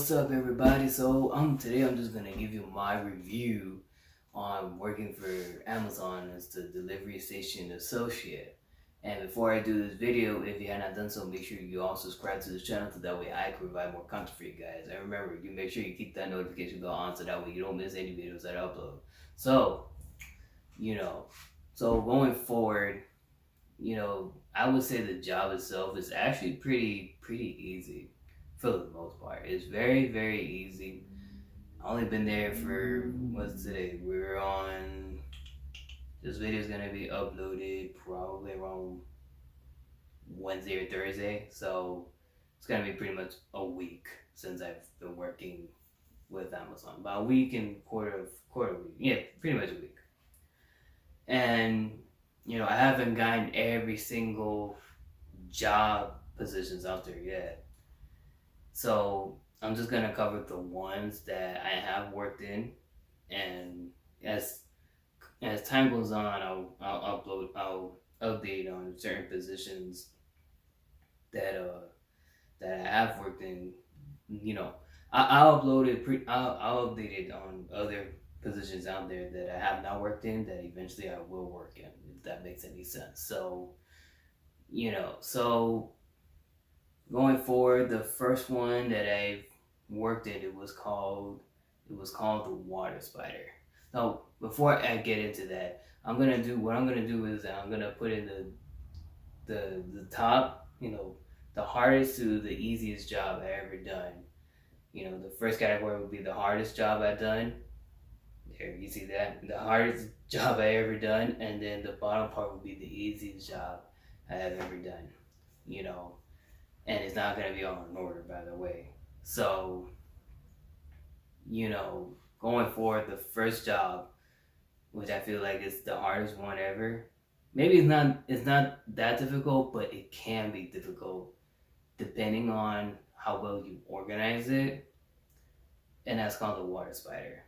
What's up, everybody? Today I'm just gonna give you my review on working for Amazon as the delivery station associate. And before I do this video, if you have not done so, make sure you all subscribe to this channel so that way I can provide more content for you guys. And remember, you make sure you keep that notification bell on so that way you don't miss any videos that I upload. So, you know, so going forward, I would say the job itself is actually pretty easy for the most part. It's very easy. I only been there for what's today? We're on. This video is gonna be uploaded probably around Wednesday or Thursday, so it's gonna be pretty much a week since I've been working with Amazon. About a week and quarter week. Yeah, pretty much a week. And I haven't gotten every single job positions out there yet. So I'm just gonna cover the ones that I have worked in, and as time goes on, I'll update on certain positions that I have worked in. I'll upload it. I'll update it on other positions out there that I have not worked in that eventually I will work in, if that makes any sense. So going forward, the first one that I've worked in, it was called the water spider. Now, before I get into that, what I'm gonna do is I'm gonna put in the top, the hardest to the easiest job I ever done. The first category would be the hardest job I've done. There, you see that? The hardest job I ever done, and then the bottom part would be the easiest job I have ever done. And it's not gonna be all in order, by the way. So, going forward, the first job, which I feel like is the hardest one ever. Maybe it's not that difficult, but it can be difficult depending on how well you organize it. And that's called the water spider.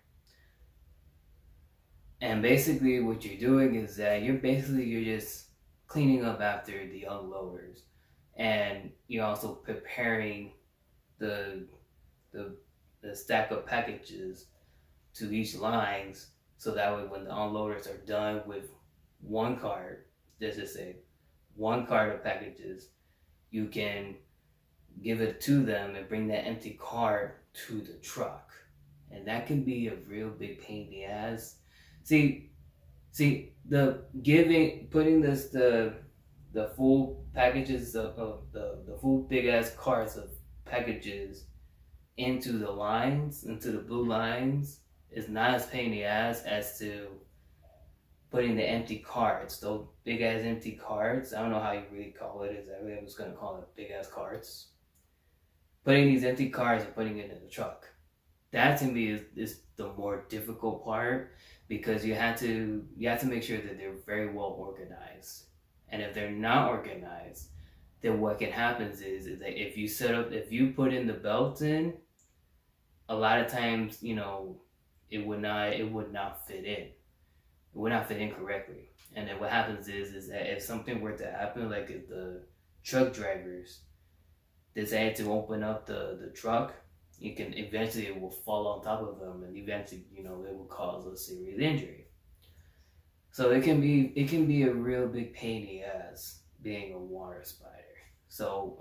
And basically what you're doing is that you're just cleaning up after the unloaders. And you're also preparing the stack of packages to each lines, so that way when the unloaders are done with one cart, let's just say one cart of packages, you can give it to them and bring that empty cart to the truck. And that can be a real big pain in the ass. See, putting the full packages of the full big ass carts of packages into the blue lines, is not as pain in the ass as to putting the empty carts, those big ass empty carts. I don't know how you really call it exactly. I'm just gonna call it big ass carts. Putting these empty carts and putting it in the truck. That to me is the more difficult part, because you have to make sure that they're very well organized. And if they're not organized, then what can happen is that if you put in the belts in, a lot of times, it would not fit in. It would not fit in correctly. And then what happens is that if something were to happen, like if the truck drivers decide to open up the truck, it will fall on top of them, and eventually, it will cause a serious injury. So it can be a real big pain in the ass being a water spider. So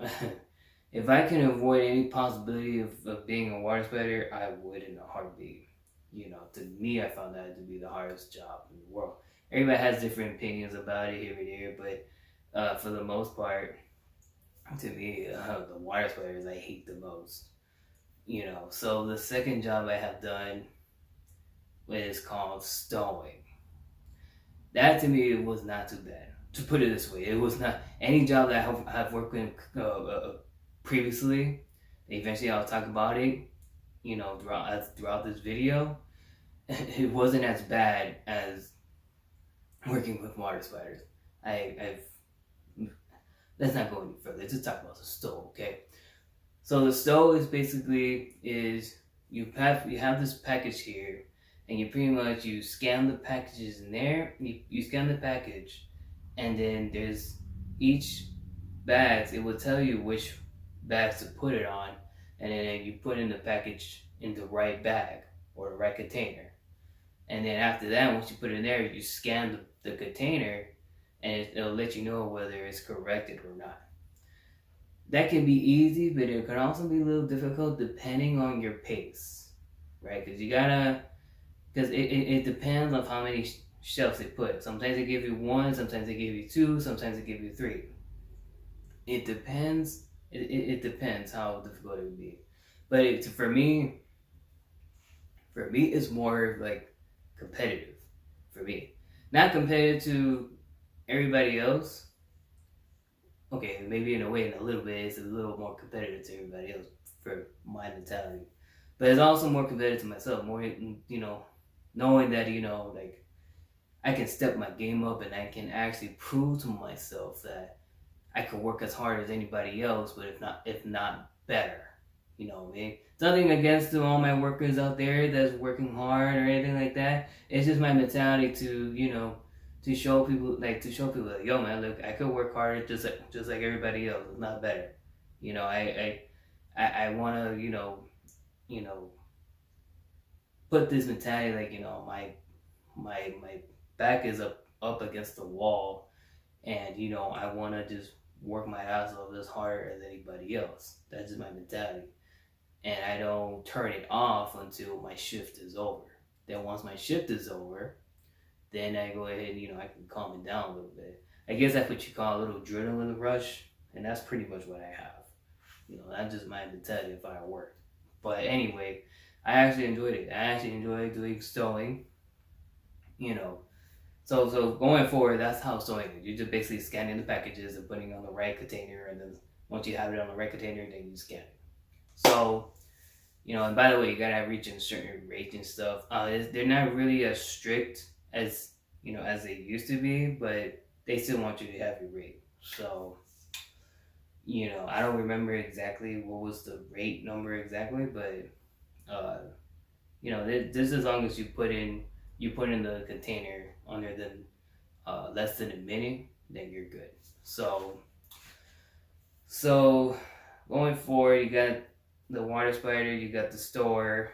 if I can avoid any possibility of being a water spider, I would in a heartbeat. To me, I found that to be the hardest job in the world. Everybody has different opinions about it here and there, but for the most part, to me, the water spiders I hate the most. So the second job I have done is called stowing. That to me, it was not too bad. To put it this way, it was not any job that I have worked in previously. Eventually, I'll talk about it. Throughout this video, it wasn't as bad as working with water spiders. Let's not go any further. Let's just talk about the stow, okay? So the stow is you have this package here, and you scan the packages in there. You scan the package, and then there's each bags. It will tell you which bags to put it on, and then you put in the package in the right bag or the right container. And then after that, once you put it in there, you scan the container, and it'll let you know whether it's corrected or not. That can be easy, but it can also be a little difficult depending on your pace, right? Because it depends on how many shelves they put. Sometimes they give you one, sometimes they give you two, sometimes they give you three. It depends. It depends how difficult it would be. But for me, it's more like competitive. For me, not competitive to everybody else. Okay, maybe in a way, in a little bit, it's a little more competitive to everybody else for my mentality. But it's also more competitive to myself. More, knowing that like I can step my game up and I can actually prove to myself that I could work as hard as anybody else, but if not better. You know what I mean? It's nothing against all my workers out there that's working hard or anything like that. It's just my mentality to show people like yo man, look, I could work harder just like everybody else, if not better. I wanna, you know, put this mentality like, my back is up against the wall, and I wanna just work my ass off as hard as anybody else. That's just my mentality. And I don't turn it off until my shift is over. Then once my shift is over, then I go ahead and I can calm it down a little bit. I guess that's what you call a little adrenaline rush, and that's pretty much what I have. That's just my mentality if I work. But anyway, I actually enjoyed it. I actually enjoyed doing stowing. So going forward, that's how stowing is. You're just basically scanning the packages and putting it on the right container, and then once you have it on the right container, then you scan it. So, and by the way, you gotta reach in certain rates and stuff. They're not really as strict as as they used to be, but they still want you to have your rate. So, I don't remember exactly what was the rate number exactly, but this as long as you put in the container under than less than a minute, then you're good. So going forward, you got the water spider, you got the store,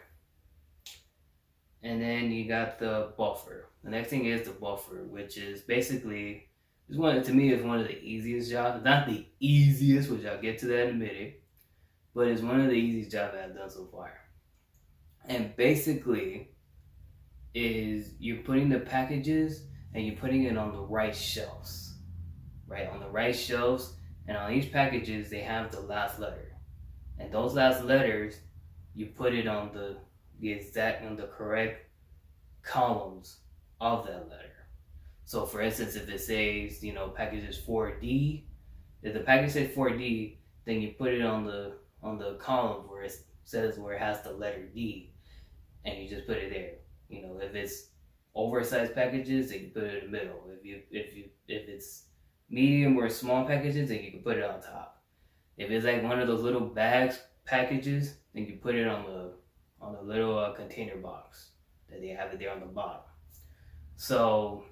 and then you got the buffer. The next thing is the buffer, which is basically is one of the easiest jobs. Not the easiest, which I'll get to that in a minute, but it's one of the easiest jobs I've done so far. And basically, is you're putting the packages and you're putting it on the right shelves, right? On the right shelves, and on each packages they have the last letter, and those last letters you put it on the correct columns of that letter. So, for instance, if it says packages 4D, if the package says 4D, then you put it on the column where it says where it has the letter D, and you just put it there. If it's oversized packages, then you put it in the middle. If it's medium or small packages, then you can put it on top. If it's like one of those little bags packages, then you put it on the little container box that they have it there on the bottom. So,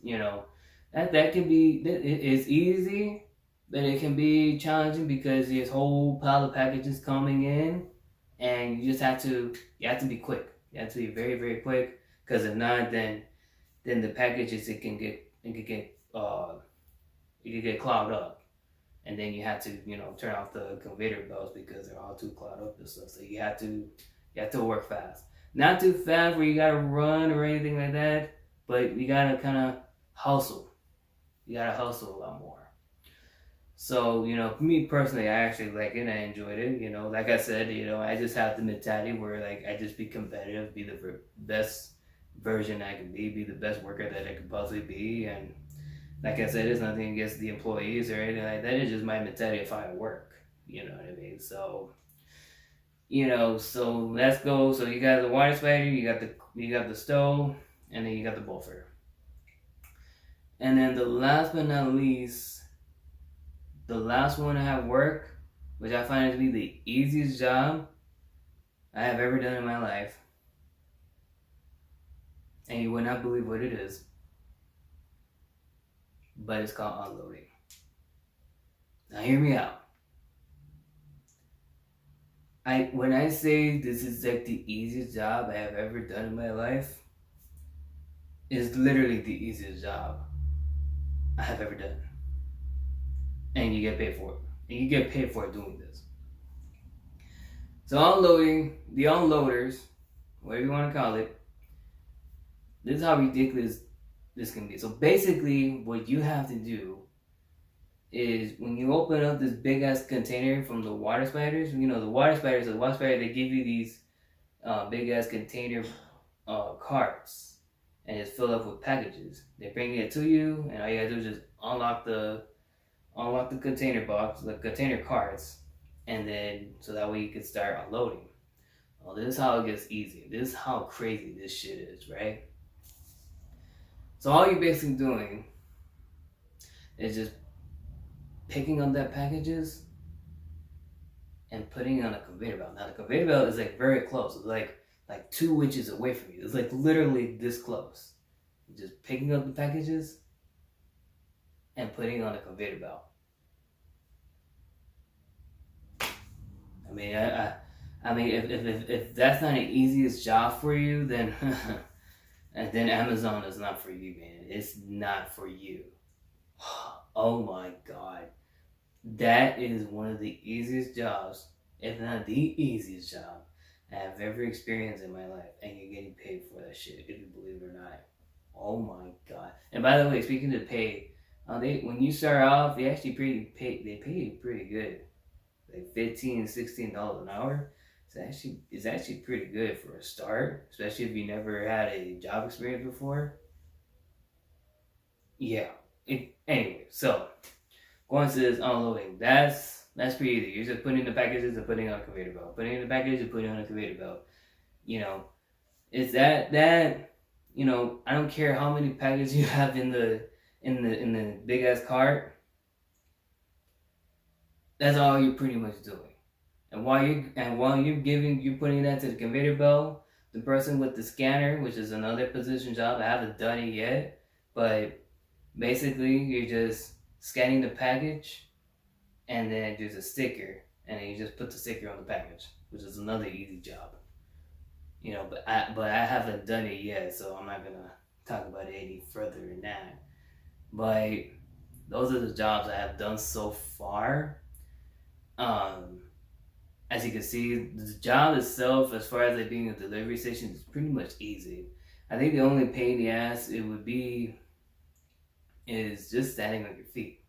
that can be, it's easy, but it can be challenging because there's a whole pile of packages coming in, and you have to be quick. You have to be very, very quick, because if not, then the packages it can get clogged up, and then you have to turn off the conveyor belts because they're all too clogged up and stuff. So you have to work fast, not too fast where you gotta run or anything like that, but you gotta kind of hustle. You gotta hustle a lot more. So, for me personally, I actually like it and I enjoyed it. Like I said, I just have the mentality where like I just be competitive, be the best version I can be the best worker that I could possibly be. And like I said, it's nothing against the employees or anything like that. It's just my mentality of how I work. You know what I mean? So, so let's go. So you got the water spider, you got the stove, and then you got the buffer. And then the last but not least, the last one I have work, which I find to be the easiest job I have ever done in my life. And you would not believe what it is. But it's called unloading. Now hear me out. when I say this is like the easiest job I have ever done in my life, it's literally the easiest job I have ever done. And you get paid for it. And you get paid for doing this. So unloading, the unloaders, whatever you want to call it, this is how ridiculous this can be. So basically, what you have to do is when you open up this big ass container from the water spiders, the water spiders, they give you these big ass container carts, and it's filled up with packages. They bring it to you, and all you gotta do is just unlock the container box, the container carts, and then so that way you can start unloading. Well, this is how it gets easy. This is how crazy this shit is, right? So all you're basically doing is just picking up that packages and putting it on a conveyor belt. Now the conveyor belt is like very close. It's like 2 inches away from you. It's like literally this close. Just picking up the packages and putting it on a conveyor belt. I mean, I mean, if that's not the easiest job for you, then and then Amazon is not for you, man. It's not for you. Oh my God. That is one of the easiest jobs, if not the easiest job I have ever experienced in my life. And you're getting paid for that shit, if you believe it or not. Oh my God. And by the way, speaking of pay, when you start off, they pay pretty good. Like $15, $16 an hour. It's actually pretty good for a start, especially if you never had a job experience before. Yeah. Anyway, so going to this unloading, that's pretty easy. You're just putting the packages and putting on a conveyor belt. Putting in the package and putting on a conveyor belt. It's that I don't care how many packages you have in the big ass cart. That's all you're pretty much doing. And while you're putting that to the conveyor belt, the person with the scanner, which is another position job, I haven't done it yet, but basically you're just scanning the package, and then there's a sticker, and then you just put the sticker on the package, which is another easy job. But I haven't done it yet, so I'm not gonna talk about it any further than that. But those are the jobs I have done so far. As you can see, the job itself, as far as it being a delivery station, is pretty much easy. I think the only pain in the ass it would be is just standing on your feet.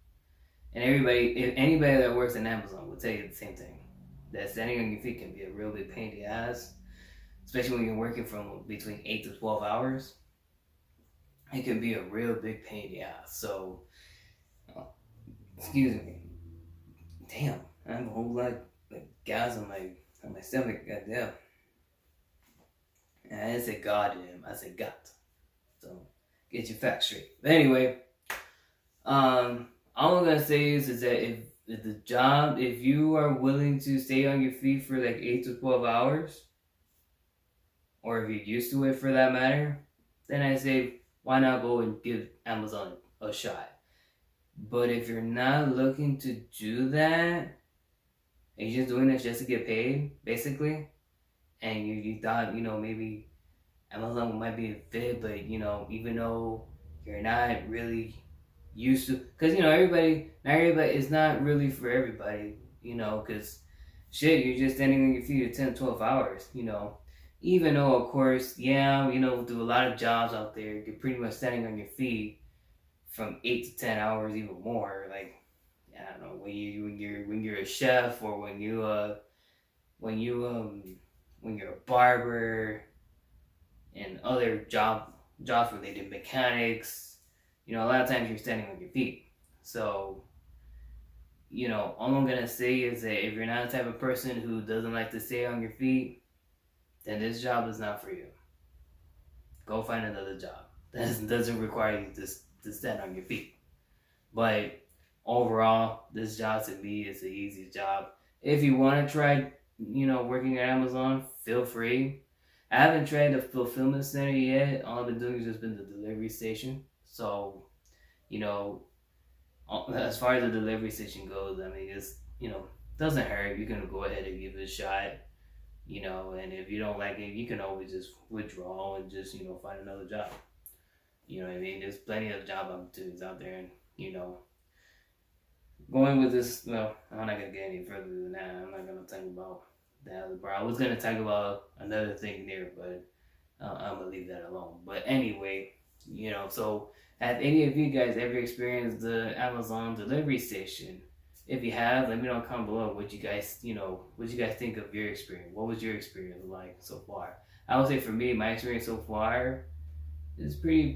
And anybody that works in Amazon will tell you the same thing. That standing on your feet can be a real big pain in the ass, especially when you're working from between 8 to 12 hours. It can be a real big pain in the ass. So, excuse me. Damn, I have a whole lot of gas on my stomach. Goddamn. And I didn't say goddamn. I said got. So get your facts straight. But anyway, all I'm gonna say is that if you are willing to stay on your feet for like 8 to 12 hours, or if you're used to it for that matter, then I say why not go and give Amazon a shot. But if you're not looking to do that, and you're just doing this just to get paid, basically, and you thought, maybe Amazon might be a fit, but, even though you're not really used to, because, not everybody, it's not really for everybody, because, shit, you're just standing on your feet for 10, 12 hours, even though, of course, yeah, do a lot of jobs out there, you're pretty much standing on your feet from 8 to 10 hours, even more. Like, I don't know, when you're a chef, or when you're a barber, and other jobs related, mechanics, a lot of times you're standing on your feet. So, all I'm gonna say is that if you're not the type of person who doesn't like to stay on your feet, then this job is not for you. Go find another job that doesn't require you to stand on your feet. But overall, this job to me is the easiest job. If you want to try, working at Amazon, feel free. I haven't tried the fulfillment center yet. All I've been doing has just been the delivery station. So, as far as the delivery station goes, I mean, it's, doesn't hurt. You can go ahead and give it a shot. you know, and if you don't like it, you can always just withdraw and just, you know, find another job. You know what I mean? There's plenty of job opportunities out there, and, you know, going with this, well, I'm not gonna get any further than that. I'm not gonna talk about that, bro. I was gonna talk about another thing there, but I'm gonna leave that alone. But anyway, you know, so have any of you guys ever experienced the Amazon delivery station? If you have, let me know comment below what you guys, you know, what you guys think of your experience. What was your experience like so far? I would say for me, my experience so far is pretty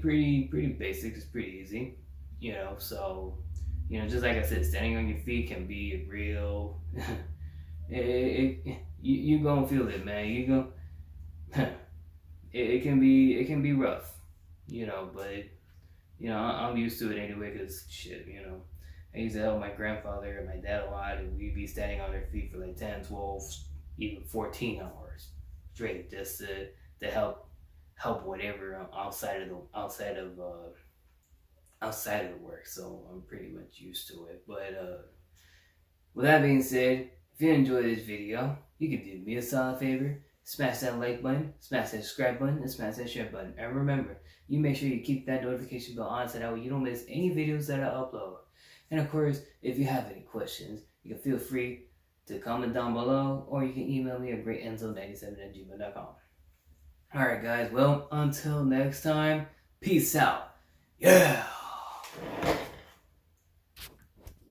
basic. It's pretty easy, you know. So, you know, just like I said, standing on your feet can be real. You gonna feel it, man. You gonna it can be rough, you know, but you know I'm used to it anyway because shit, you know, I used to help my grandfather and my dad a lot, and we'd be standing on their feet for like 10, 12, even 14 hours straight just to help whatever outside of the work. So I'm pretty much used to it. But with that being said, if you enjoyed this video, you can do me a solid favor. Smash that like button, smash that subscribe button, and smash that share button. And remember, you make sure you keep that notification bell on so that way you don't miss any videos that I upload. And of course, if you have any questions, you can feel free to comment down below, or you can email me at greatenzo97@gmail.com. Alright guys, well, until next time, peace out. Yeah!